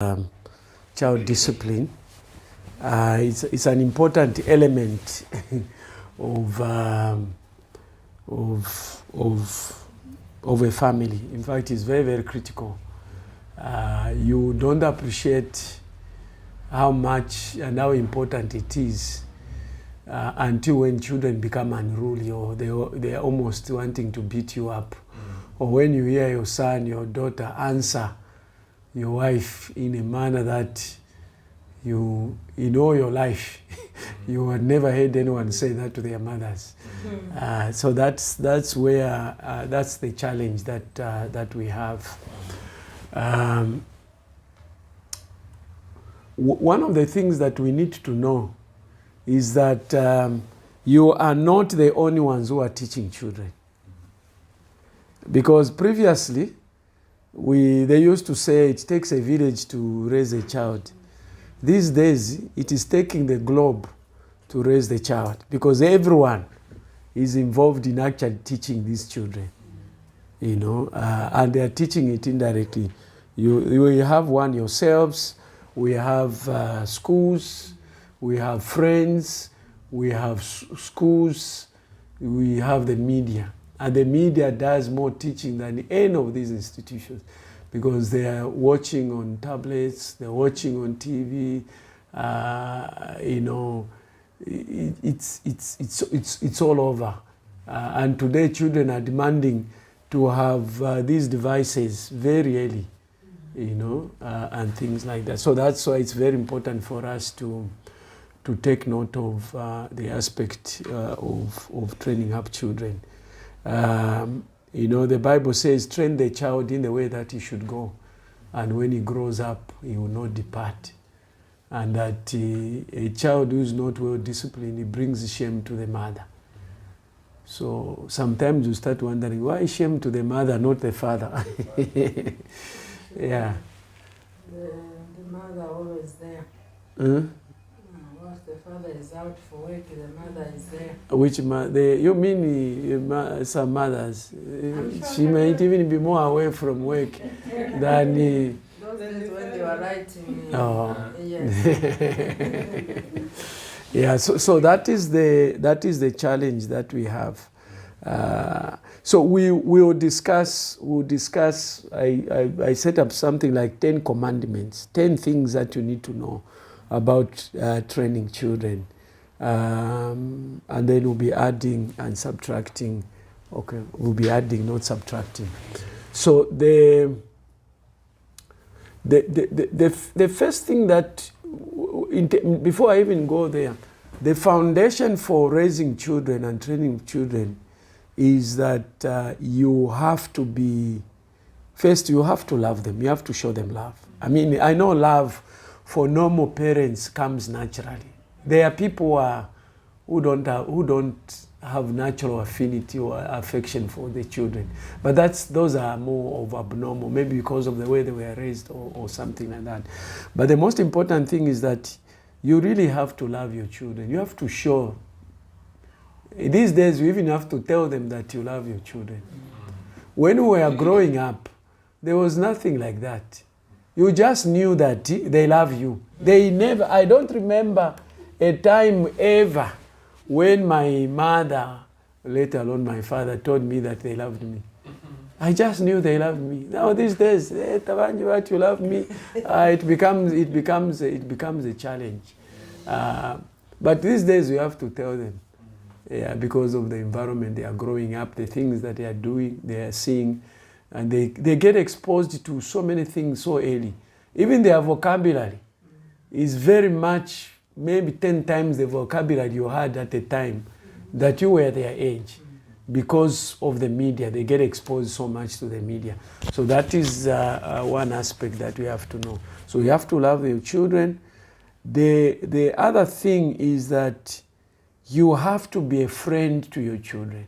child discipline. It's an important element of a family. In fact, it's very, very critical. You don't appreciate how much and how important it is until when children become unruly, or they are almost wanting to beat you up. Or when you hear your son, your daughter answer your wife in a manner that you, in all your life, you had never heard anyone say that to their mothers. So that's where that's the challenge that we have. One of the things that we need to know is that you are not the only ones who are teaching children. Because previously, they used to say it takes a village to raise a child. These days, it is taking the globe to raise the child, because everyone is involved in actually teaching these children, and they are teaching it indirectly. You have one yourselves, we have schools, we have friends, we have schools, we have the media. And the media does more teaching than any of these institutions, because they are watching on tablets, they're watching on TV. It's all over. And today, children are demanding to have these devices very early, and things like that. So that's why it's very important for us to take note of the aspect of training up children. The Bible says, train the child in the way that he should go, and when he grows up, he will not depart. And that a child who is not well disciplined, he brings shame to the mother. So sometimes you start wondering, why shame to the mother, not the father? Yeah. The mother always there. The father is out for work, the mother is there. Which mother? You mean some mothers? She might even be more away from work than. Those days when they were writing. Yes. Yeah. So that is the challenge that we have. So we will discuss. I set up something like 10 commandments, 10 things that you need to know about training children, and then we'll be adding and subtracting. Okay, we'll be adding, not subtracting. So the first thing that, before I even go there, the foundation for raising children and training children is that you have to be, first you have to love them. You have to show them love. I mean, I know love for normal parents comes naturally. There are people who don't have natural affinity or affection for the children, but those are more of abnormal, maybe because of the way they were raised or something like that. But the most important thing is that you really have to love your children. You have to show. These days, you even have to tell them that you love your children. When we were growing up, there was nothing like that. You just knew that they love you. I don't remember a time ever when my mother, let alone my father, told me that they loved me. I just knew they loved me. Now these days, Tabanji, you love me, it becomes a challenge. But these days you have to tell them, because of the environment they are growing up, the things that they are doing, they are seeing. And they get exposed to so many things so early. Even their vocabulary is very much, maybe 10 times the vocabulary you had at the time that you were their age. Because of the media, they get exposed so much to the media. So that is one aspect that we have to know. So you have to love your children. The other thing is that you have to be a friend to your children.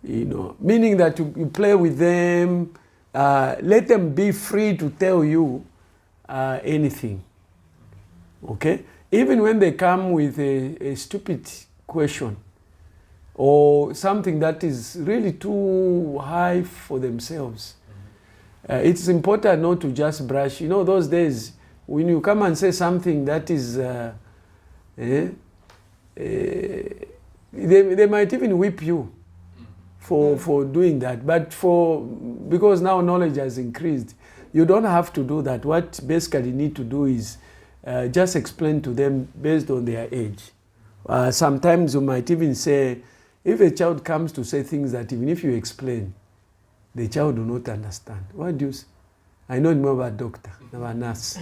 Meaning that you play with them, let them be free to tell you anything. Okay? Even when they come with a stupid question or something that is really too high for themselves, it's important not to just brush. You know, those days when you come and say something that is, they might even whip you for doing that. But because now knowledge has increased, you don't have to do that. What basically you need to do is just explain to them based on their age. Sometimes you might even say, if a child comes to say things that even if you explain, the child will not understand. What do you say? I know more about doctor, about nurse.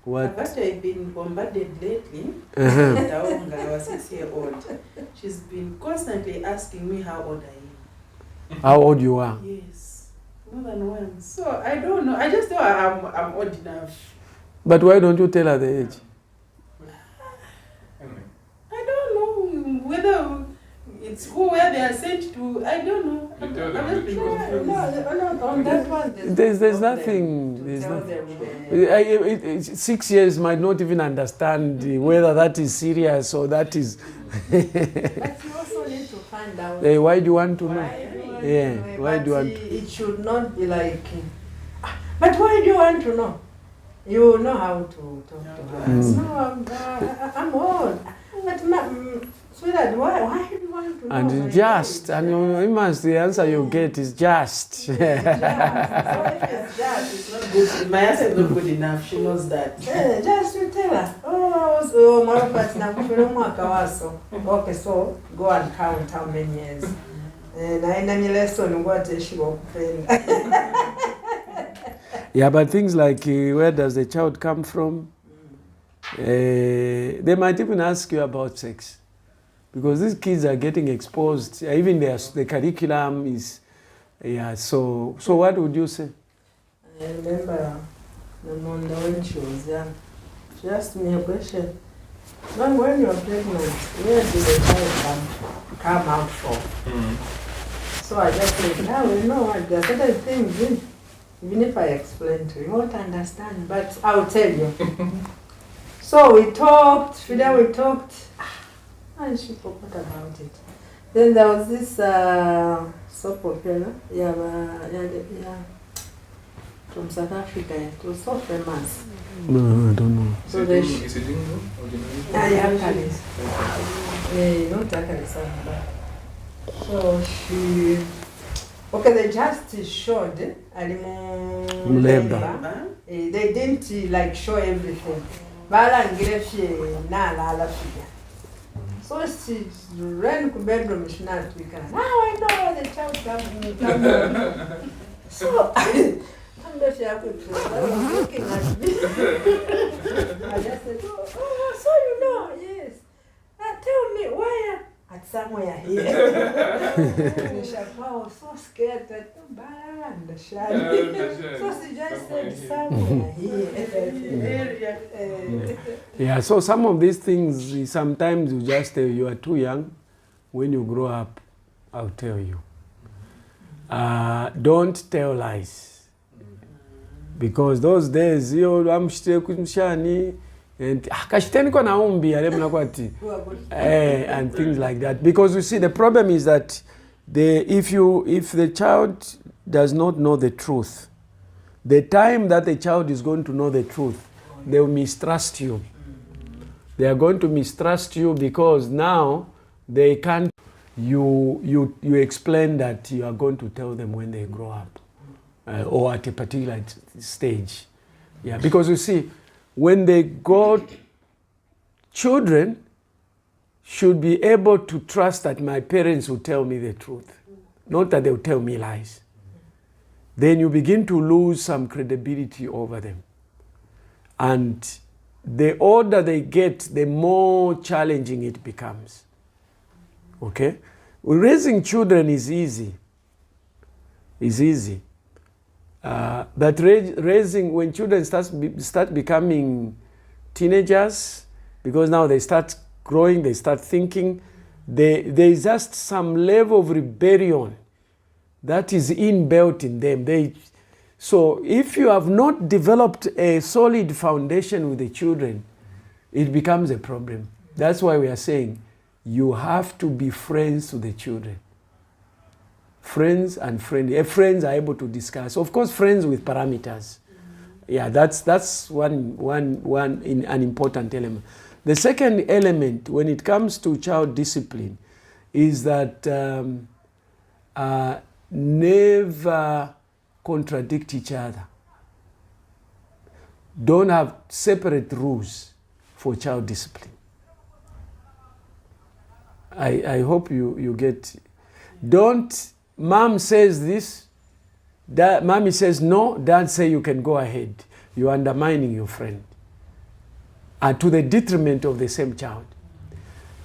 What? I've actually been bombarded lately. When I was 6-year-old. She's been constantly asking me how old I am. How old you are? Yes, more than once. So I don't know. I just know I'm old enough. But why don't you tell her the age? I don't know whether it's where they are sent to. I don't know. I'm just being confused. No, on that one, There's nothing. There's nothing. 6 years might not even understand whether that is serious or that is. But you also need to find out. Why do you want to know? Why? Yeah. Why do you want? It should not be like. But why do you want to know? You know how to talk to her. No, I'm old. But sweetheart, why do you want to know? And just, and you must, the answer you get is just. So if it's just, it's not good. My answer is not good enough. She knows that. Just you tell her. Okay, so go and count how many years. And I know lesson what she will Yeah, but things like where does the child come from? They might even ask you about sex. Because these kids are getting exposed. Even the curriculum is, so what would you say? I remember Namanda when she was young. She asked me a question. Mom, when you're pregnant, where did the child come out from? So I just said, you know what, there are certain things, even if I explain to you, you won't understand, but I'll tell you. So we talked, we talked, and she forgot about it. Then there was this soap opera, from South Africa. It was so famous. No, I don't know. So is it Dingo? Not Akalis, but so she. Okay, they just showed Mulemba. They didn't like show everything. So she ran to bedroom. She now I know where the child comes. So I'm not sure I was looking at me. I just said, oh, so you know, yes. Tell me where. At somewhere here. And she was so scared that so she just said somewhere here. Yeah, so some of these things, sometimes you just tell you are too young. When you grow up, I'll tell you. Don't tell lies. Because those days, I'm still and and things like that. Because you see, the problem is that if the child does not know the truth, the time that the child is going to know the truth, they will mistrust you. They are going to mistrust you because now they can't. You explain that you are going to tell them when they grow up, or at a particular stage. Yeah, because you see, when they go, children should be able to trust that my parents will tell me the truth, not that they'll tell me lies. Then you begin to lose some credibility over them. And the older they get, the more challenging it becomes. Okay? Well, raising children is easy. Is easy. But raising, when children start becoming teenagers, because now they start growing, they start thinking, there is just some level of rebellion that is inbuilt in them. So if you have not developed a solid foundation with the children, it becomes a problem. That's why we are saying you have to be friends to the children. friends and friendly. Friends are able to discuss. Of course, friends with parameters. Yeah, that's an important element. The second element when it comes to child discipline is that never contradict each other. Don't have separate rules for child discipline. I hope you get. Don't, mom says this, dad, mommy says no, dad say you can go ahead. You're undermining your friend. And to the detriment of the same child.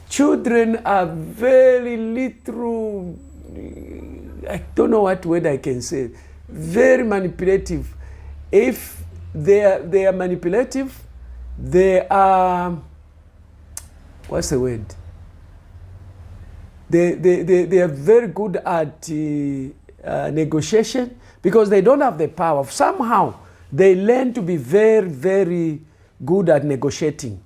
Children are very little, I don't know what word I can say, very manipulative. If they are manipulative, they are, what's the word? They are very good at negotiation because they don't have the power. Somehow they learn to be very, very good at negotiating.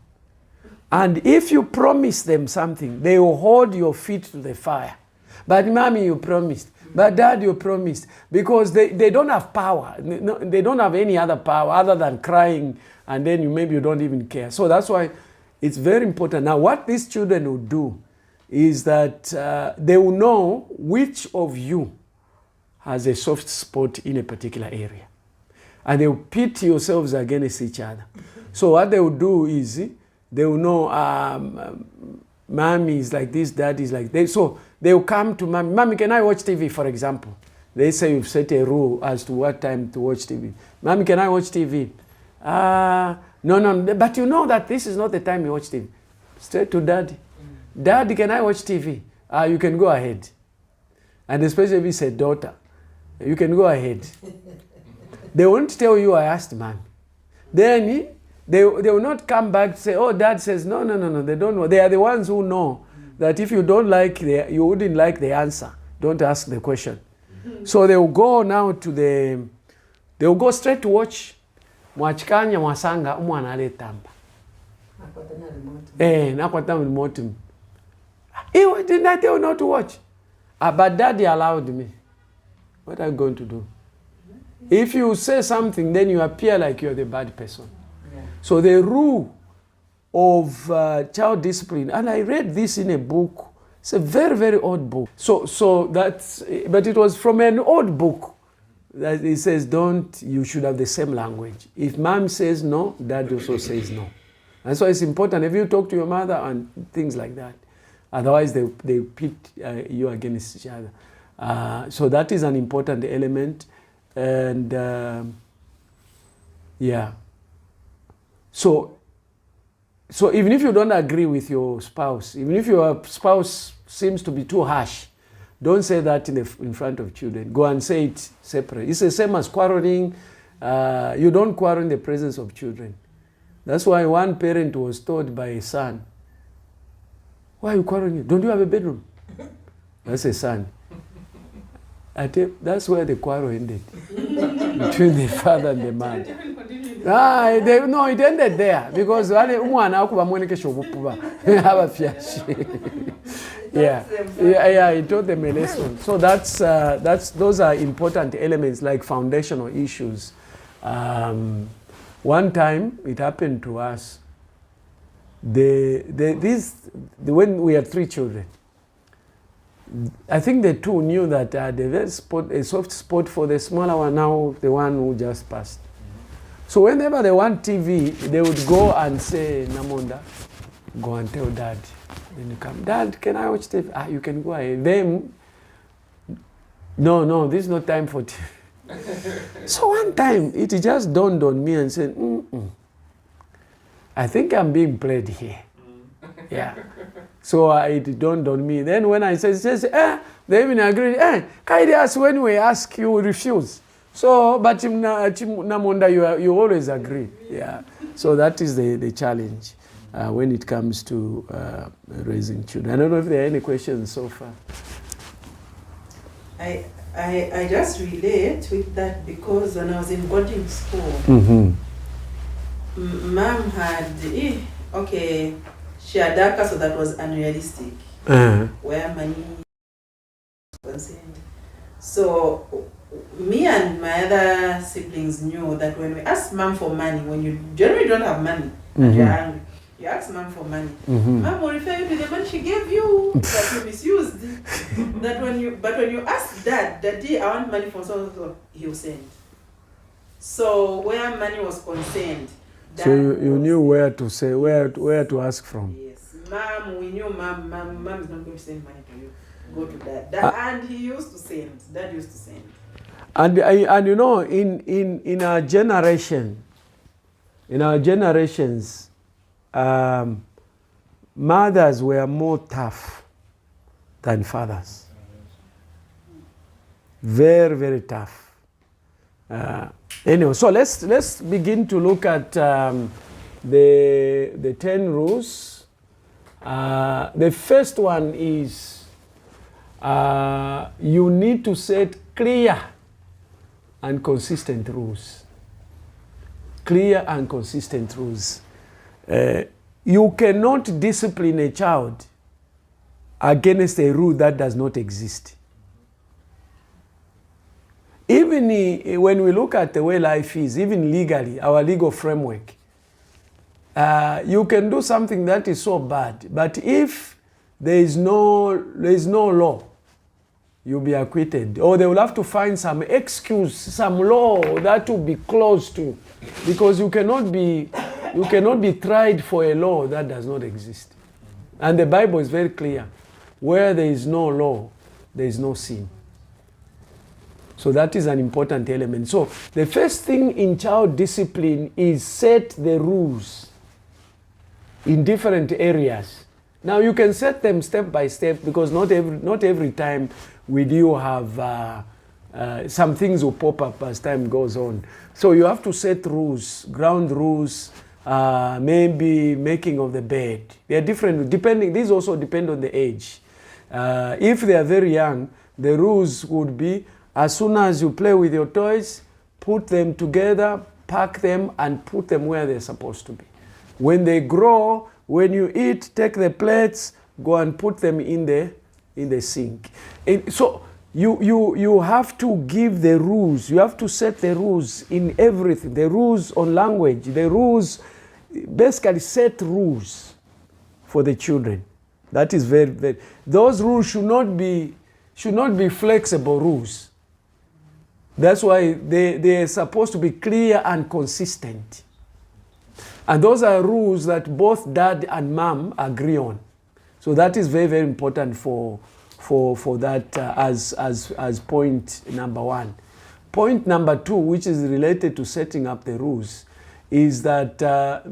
And if you promise them something, they will hold your feet to the fire. But mommy, you promised. But dad, you promised. Because they don't have power. They don't have any other power other than crying, and then maybe you don't even care. So that's why it's very important. Now, what these children will do is that they will know which of you has a soft spot in a particular area. And they will pit yourselves against each other. So what they will do is, they will know mommy is like this, dad is like this. So they will come to mommy. Mommy, can I watch TV, for example? They say you've set a rule as to what time to watch TV. Mommy, can I watch TV? No, but you know that this is not the time you watch TV. Straight to daddy. Daddy, can I watch TV? You can go ahead. And especially if it's a daughter, you can go ahead. They won't tell you I asked mommy. Then they will not come back to say, oh, dad says, no. They don't know. They are the ones who know that if you don't like, you wouldn't like the answer. Don't ask the question. So they will go now to they will go straight to watch. Mwachikanya mwasanga umwana aletamba. Nakwata remote. Didn't I tell you not to watch? But daddy allowed me. What are you going to do? If you say something, then you appear like you're the bad person. Yeah. So the rule of child discipline, and I read this in a book. It's a very, very old book. So that's, but it was from an old book that it says, you should have the same language. If mom says no, dad also says no. And so it's important if you talk to your mother and things like that. Otherwise, they pit you against each other. So that is an important element. And yeah. So even if you don't agree with your spouse, even if your spouse seems to be too harsh, don't say that in front of children. Go and say it separate. It's the same as quarreling. You don't quarrel in the presence of children. That's why one parent was told by a son, why are you quarreling? Don't you have a bedroom? That's a son. That's where the quarrel ended. Between the father and the man. No, it ended there. Because yeah, he taught them a lesson. So those are important elements, like foundational issues. One time it happened to us. When we had 3 children, I think the 2 knew that a soft spot for the smaller one, now the one who just passed. So whenever they want TV, they would go and say, Namonda, go and tell dad. Then you come, dad, can I watch TV? You can go ahead. Then, no, this is not time for TV. So one time, it just dawned on me and said, I think I'm being played here. Yeah. So it dawned on me. Then when I said, they even agreed, Kaidias, when we ask, you refuse. So, but Namonda, you always agree. Yeah. So that is the challenge when it comes to raising children. I don't know if there are any questions so far. I just relate with that because when I was in boarding school, mom had, she had DACA, so that was unrealistic, where money was concerned. So me and my other siblings knew that when we ask mom for money, when you generally don't have money and you're hungry, you ask mom for money. Mom will refer you to the money she gave you that you misused. But when you ask dad, Daddy, I want money for so, he'll send. So where money was concerned, so you knew where to say, where to ask from. Yes, mom, we knew mom is not going to send money to you. Go to dad. And he used to send. Dad used to send. And you know, in our generation, in our generations, mothers were more tough than fathers. Very, very tough. Anyway, so let's begin to look at the 10 rules. The first one is you need to set clear and consistent rules. Clear and consistent rules. You cannot discipline a child against a rule that does not exist. Even when we look at the way life is, even legally, our legal framework, you can do something that is so bad, but if there is no law, you'll be acquitted. Or they will have to find some excuse, some law that will be close to, because you cannot be tried for a law that does not exist. And the Bible is very clear. Where there is no law, there is no sin. So that is an important element. So the first thing in child discipline is set the rules in different areas. Now you can set them step by step, because not every time will you have some things will pop up as time goes on. So you have to set rules, ground rules, maybe making of the bed. They are different depending. These also depend on the age. If they are very young, the rules would be, as soon as you play with your toys, put them together, pack them, and put them where they're supposed to be. When they grow, when you eat, take the plates, go and put them in the sink. So you have to give the rules. You have to set the rules in everything. The rules on language. The rules, basically set rules for the children. That is very, very. Those rules should not be flexible rules. That's why they are supposed to be clear and consistent. And those are rules that both dad and mom agree on. So that is very, very important for that as point number one. Point number two, which is related to setting up the rules, is that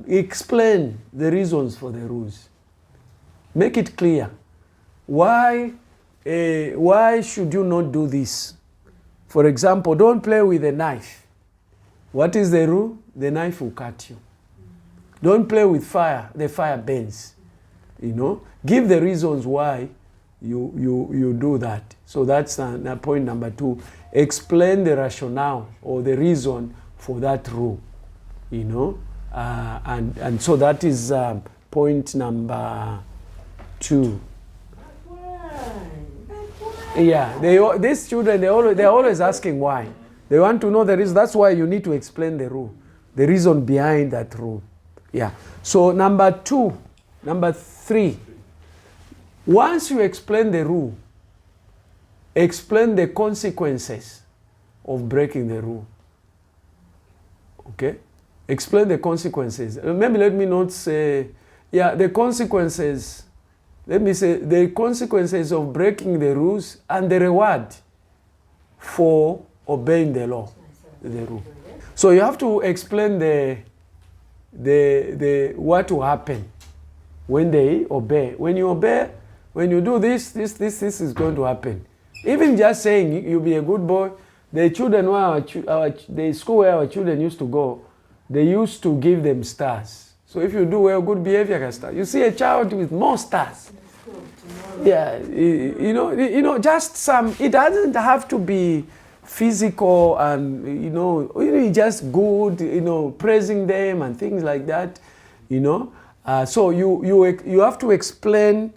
explain the reasons for the rules. Make it clear. Why should you not do this? For example, don't play with a knife. What is the rule? The knife will cut you. Don't play with fire. The fire burns. You know, give the reasons why you do that. So that's point number two. Explain the rationale or the reason for that rule. You know, and so that is point number two. Yeah, these children, they're always asking why. They want to know the reason. That's why you need to explain the rule, the reason behind that rule. Yeah. So number three, once you explain the rule, explain the consequences of breaking the rule. Okay? Explain the consequences. Maybe let me not say, the consequences. Let me say the consequences of breaking the rules and the reward for obeying the law, the rule. So you have to explain the what will happen when they obey. When you obey, when you do this is going to happen. Even just saying you'll be a good boy. The children the school where our children used to go, they used to give them stars. So if you do well, good behavior can start. You see a child with more stars. Yeah, you know, just some. It doesn't have to be physical and just good. Praising them and things like that. So you have to explain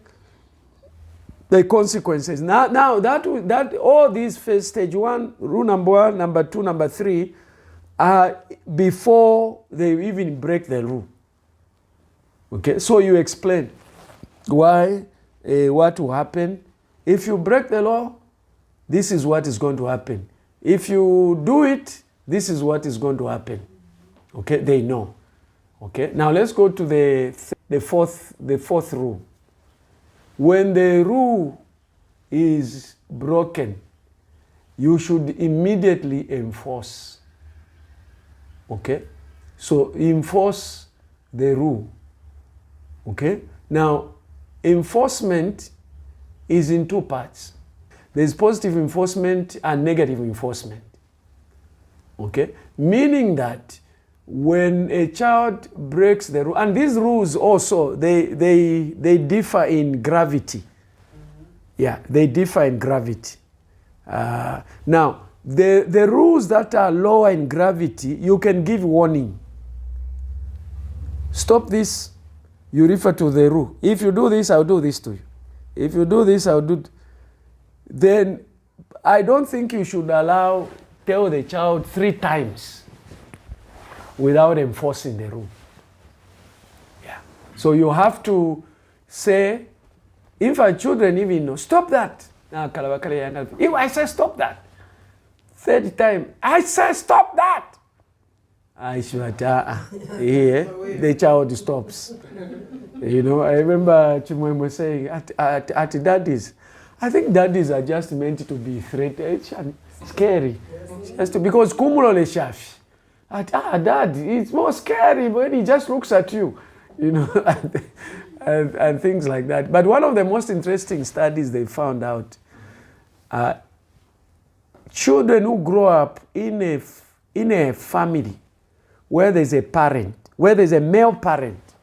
the consequences. Now that all these first stage 1, rule number 1, number 2, number 3, are before they even break the rule. Okay, so you explain why, what will happen. If you break the law, this is what is going to happen. If you do it, this is what is going to happen. Okay, they know. Okay, now let's go to the fourth rule. When the rule is broken, you should immediately enforce. Okay, so enforce the rule. Okay, now enforcement is in 2 parts. There's positive enforcement and negative enforcement. Okay, meaning that when a child breaks the rule, and these rules also, they differ in gravity. Yeah, they differ in gravity. Now, the rules that are lower in gravity, you can give warning. Stop this, you refer to the rule. If you do this, I'll do this to you. If you do this, I'll do. Then I don't think you should tell the child 3 times without enforcing the rule. Yeah. So you have to say, if our children even know, stop that. If I say stop that, 3rd time, I say stop that. The child stops. You know, I remember Chimwemwe saying at daddies, I think daddies are just meant to be threatened and scary. Just because kumulole shafi. Dad, it's more scary when he just looks at you, you know, and things like that. But one of the most interesting studies they found out, children who grow up in a family where there's a parent, where there's a male parent,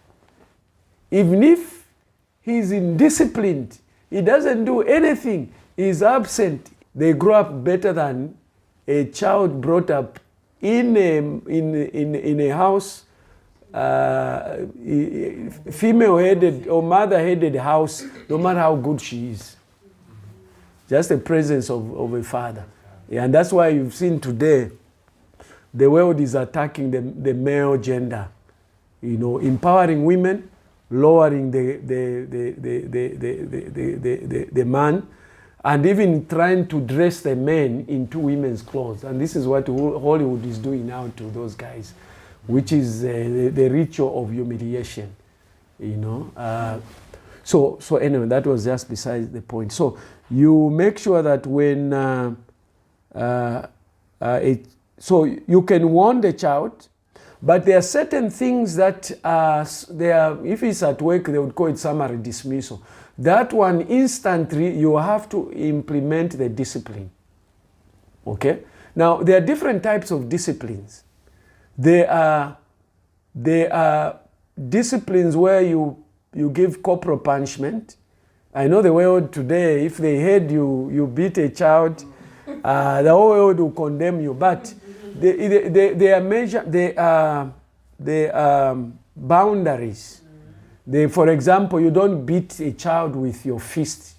even if he's indisciplined, he doesn't do anything, he's absent, they grow up better than a child brought up in a house, female-headed or mother-headed house, no matter how good she is. Just the presence of a father. Yeah, and that's why you've seen today, the world is attacking the male gender. You know, empowering women, lowering the man, and even trying to dress the men into women's clothes. And this is what Hollywood is doing now to those guys, which is the ritual of humiliation, you know. So anyway, that was just besides the point. So you make sure that when, so you can warn the child, but there are certain things that if it's at work, they would call it summary dismissal. That one, instantly, you have to implement the discipline. Okay? Now, there are different types of disciplines. There are disciplines where you give corporal punishment. I know the world today, if they heard you beat a child, the whole world will condemn you. But they are boundaries. For example, you don't beat a child with your fist.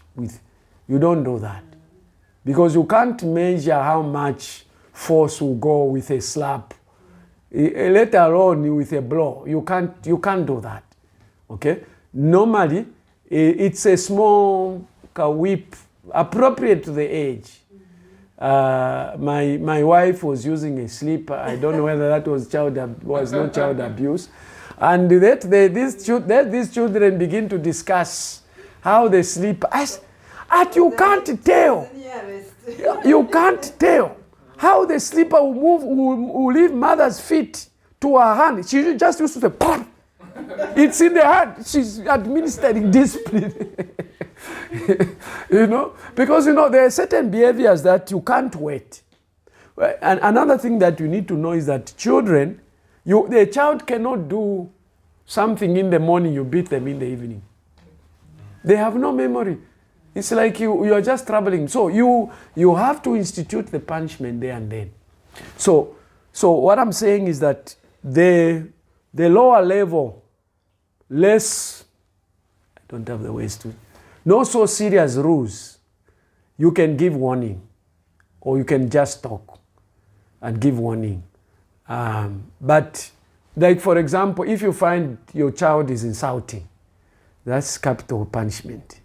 You don't do that. Because you can't measure how much force will go with a slap, let alone with a blow. You can't do that. Okay? Normally, it's a small whip appropriate to the age. My wife was using a slipper. I don't know whether that was not child abuse. And these children begin to discuss how they sleep. You can't tell. You can't tell how the slipper will leave mother's feet to her hand. She just used to say, pop. It's in the hand. She's administering discipline. You know, because there are certain behaviors that you can't wait. And another thing that you need to know is that children, the child cannot do something in the morning, you beat them in the evening. They have no memory. It's like you are just traveling. So you have to institute the punishment there and then. So what I'm saying is that the lower level, less, I don't have the ways to, no so serious rules, you can give warning, or you can just talk and give warning. But like, for example, if you find your child is insulting, that's capital punishment.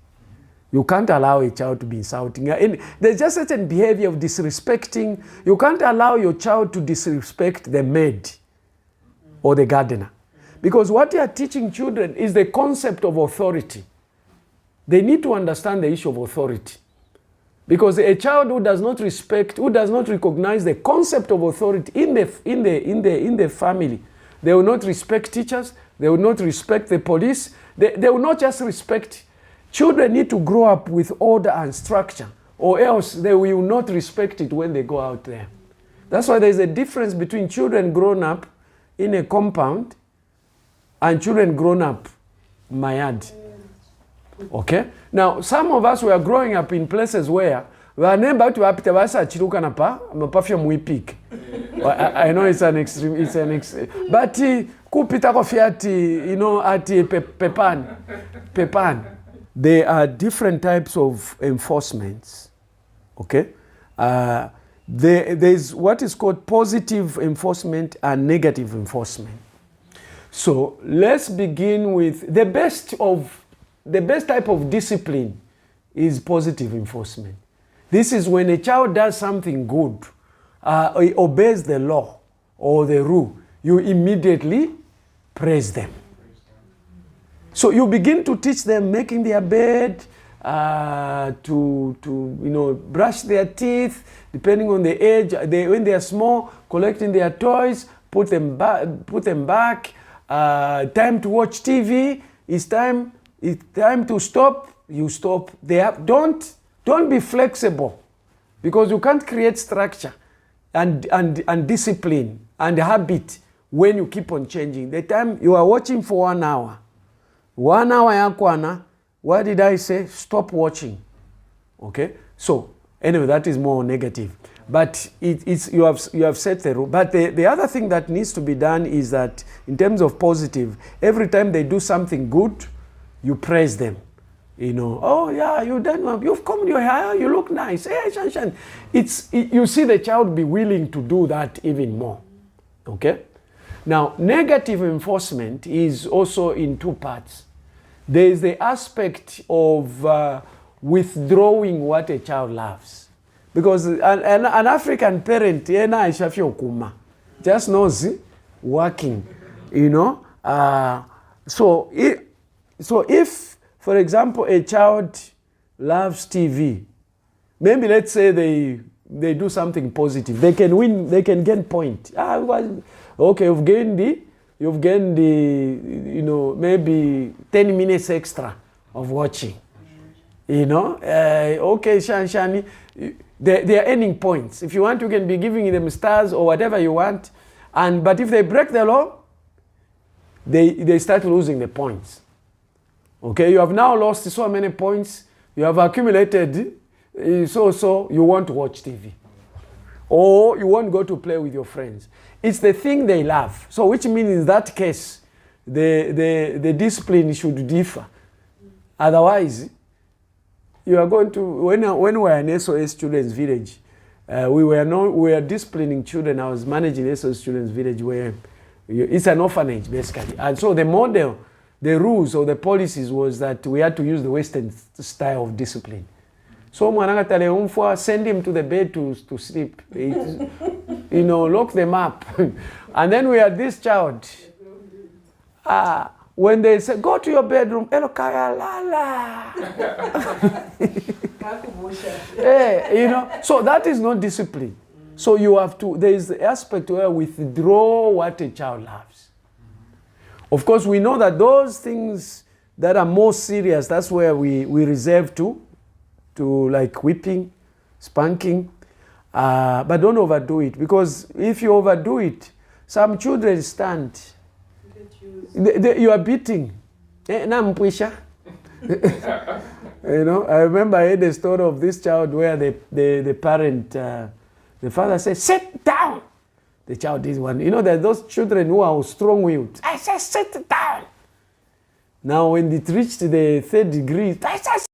You can't allow a child to be insulting. And there's just certain behavior of disrespecting. You can't allow your child to disrespect the maid or the gardener. Because what you are teaching children is the concept of authority. They need to understand the issue of authority. Because a child who does not respect, who does not recognize the concept of authority in the family, they will not respect teachers, they will not respect the police, they will not just respect. Children need to grow up with order and structure, or else they will not respect it when they go out there. That's why there's a difference between children grown up in a compound and children grown up in my yard. Okay? Now, some of us were growing up in places where I know it's an extreme, but kupita kofi ati pepan. There are different types of enforcements. Okay? There's what is called positive enforcement and negative enforcement. So let's begin with the best type of discipline is positive enforcement. This is when a child does something good, obeys the law or the rule, you immediately praise them. So you begin to teach them making their bed, to brush their teeth, depending on the age. When they are small, collecting their toys, put them back. Time to watch TV. It's time to stop. You stop. Don't be flexible, because you can't create structure and discipline and habit when you keep on changing. The time you are watching for 1 hour. 1 hour yakwana, what did I say? Stop watching. Okay? So, anyway, that is more negative. But you have set the rule. But the other thing that needs to be done is that in terms of positive, every time they do something good, you praise them. Oh yeah, you've combed your hair, you look nice. Hey, Shanshan. You see the child be willing to do that even more. Okay? Now, negative enforcement is also in two parts. There is the aspect of withdrawing what a child loves. Because an African parent, just knows working, So if, for example, a child loves TV, maybe let's say they do something positive, they can win, they can gain point. Okay, you've gained maybe 10 minutes extra of watching. Okay, Shani, they are earning points. If you want, you can be giving them stars or whatever you want. But if they break the law, they start losing the points. Okay, you have now lost so many points. You have accumulated, so you want to watch TV. Or you won't go to play with your friends. It's the thing they love. So which means in that case, the discipline should differ. Otherwise, you are going to, when we were in SOS Children's Village, we were disciplining children. I was managing SOS Children's Village, where it's an orphanage basically. And so the model, the rules or the policies was that we had to use the Western style of discipline. So send him to the bed to sleep. Lock them up. And then we had this child. When they say, go to your bedroom, so that is not discipline. So you have to, there is the aspect where withdraw what a child loves. Of course, we know that those things that are more serious, that's where we reserve to like whipping, spanking, but don't overdo it, because if you overdo it, some children stand. You are beating. I remember I heard the story of this child where the parent, the father said, sit down. The child did one. There are those children who are strong-willed. I said, sit down. Now when it reached the 3rd degree, I said,